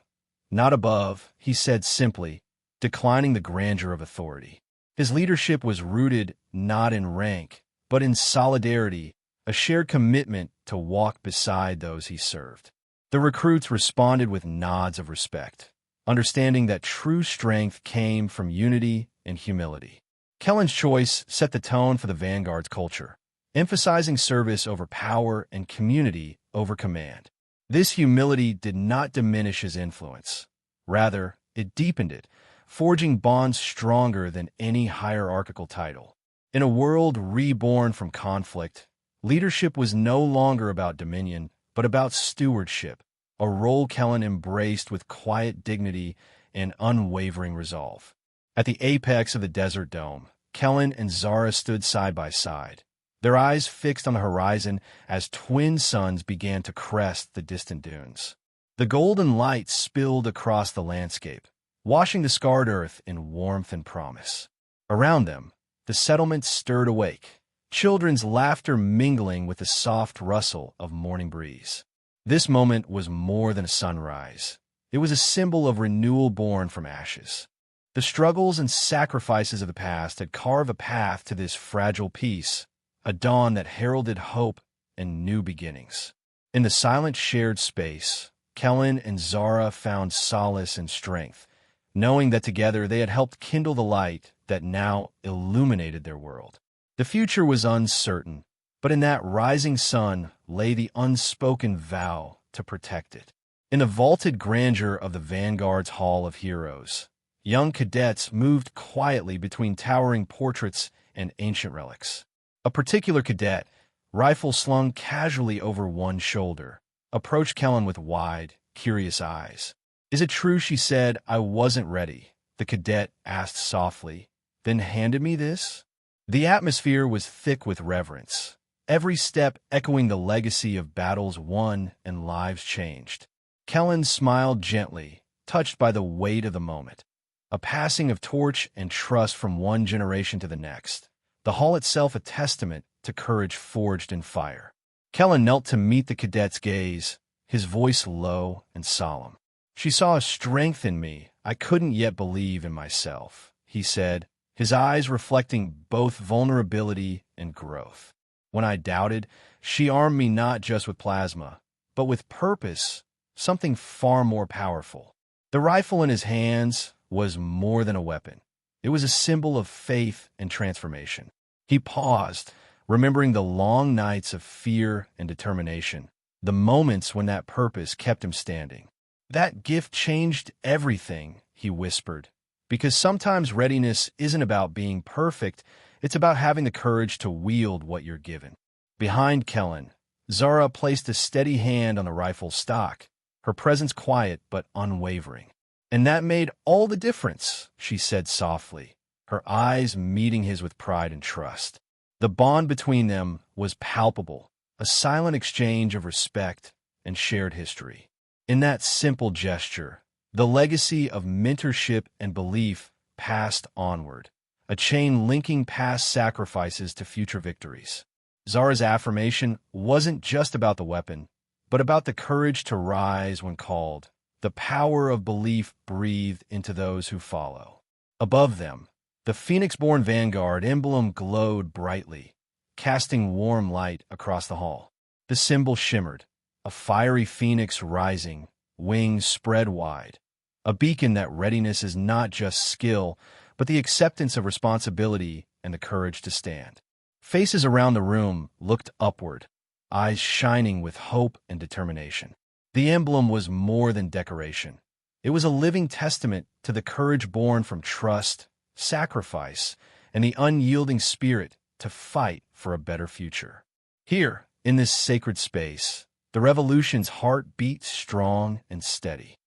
not above," he said simply, declining the grandeur of authority. His leadership was rooted not in rank, but in solidarity, a shared commitment to walk beside those he served. The recruits responded with nods of respect, understanding that true strength came from unity and humility. Kellen's choice set the tone for the Vanguard's culture, emphasizing service over power and community over command. This humility did not diminish his influence. Rather, it deepened it, forging bonds stronger than any hierarchical title. In a world reborn from conflict, leadership was no longer about dominion, but about stewardship, a role Kellen embraced with quiet dignity and unwavering resolve. At the apex of the Desert Dome, Kellen and Zara stood side by side, their eyes fixed on the horizon as twin suns began to crest the distant dunes. The golden light spilled across the landscape, washing the scarred earth in warmth and promise. Around them, the settlement stirred awake, children's laughter mingling with the soft rustle of morning breeze. This moment was more than a sunrise. It was a symbol of renewal born from ashes. The struggles and sacrifices of the past had carved a path to this fragile peace, a dawn that heralded hope and new beginnings. In the silent shared space, Kellen and Zara found solace and strength, knowing that together they had helped kindle the light that now illuminated their world. The future was uncertain, but in that rising sun lay the unspoken vow to protect it. In the vaulted grandeur of the Vanguard's Hall of Heroes, young cadets moved quietly between towering portraits and ancient relics. A particular cadet, rifle slung casually over one shoulder, approached Kellen with wide, curious eyes. "Is it true," she said, "I wasn't ready?" The cadet asked softly, then handed me this. The atmosphere was thick with reverence, every step echoing the legacy of battles won and lives changed. Kellen smiled gently, touched by the weight of the moment. A passing of torch and trust from one generation to the next. The hall itself a testament to courage forged in fire. Kellen knelt to meet the cadet's gaze, his voice low and solemn. "She saw a strength in me I couldn't yet believe in myself," he said, his eyes reflecting both vulnerability and growth. "When I doubted, she armed me not just with plasma, but with purpose, something far more powerful." The rifle in his hands was more than a weapon. It was a symbol of faith and transformation. He paused, remembering the long nights of fear and determination, the moments when that purpose kept him standing. "That gift changed everything," he whispered, because sometimes readiness isn't about being perfect, it's about having the courage to wield what you're given. Behind Kellen, Zara placed a steady hand on the rifle's stock, her presence quiet but unwavering. "And that made all the difference," she said softly, her eyes meeting his with pride and trust. The bond between them was palpable, a silent exchange of respect and shared history. In that simple gesture, the legacy of mentorship and belief passed onward, a chain linking past sacrifices to future victories. Zara's affirmation wasn't just about the weapon, but about the courage to rise when called, the power of belief breathed into those who follow. Above them, the Phoenix-born Vanguard emblem glowed brightly, casting warm light across the hall. The symbol shimmered, a fiery phoenix rising, wings spread wide, a beacon that readiness is not just skill, but the acceptance of responsibility and the courage to stand. Faces around the room looked upward, eyes shining with hope and determination. The emblem was more than decoration. It was a living testament to the courage born from trust, sacrifice, and the unyielding spirit to fight for a better future. Here, in this sacred space, the revolution's heart beat strong and steady.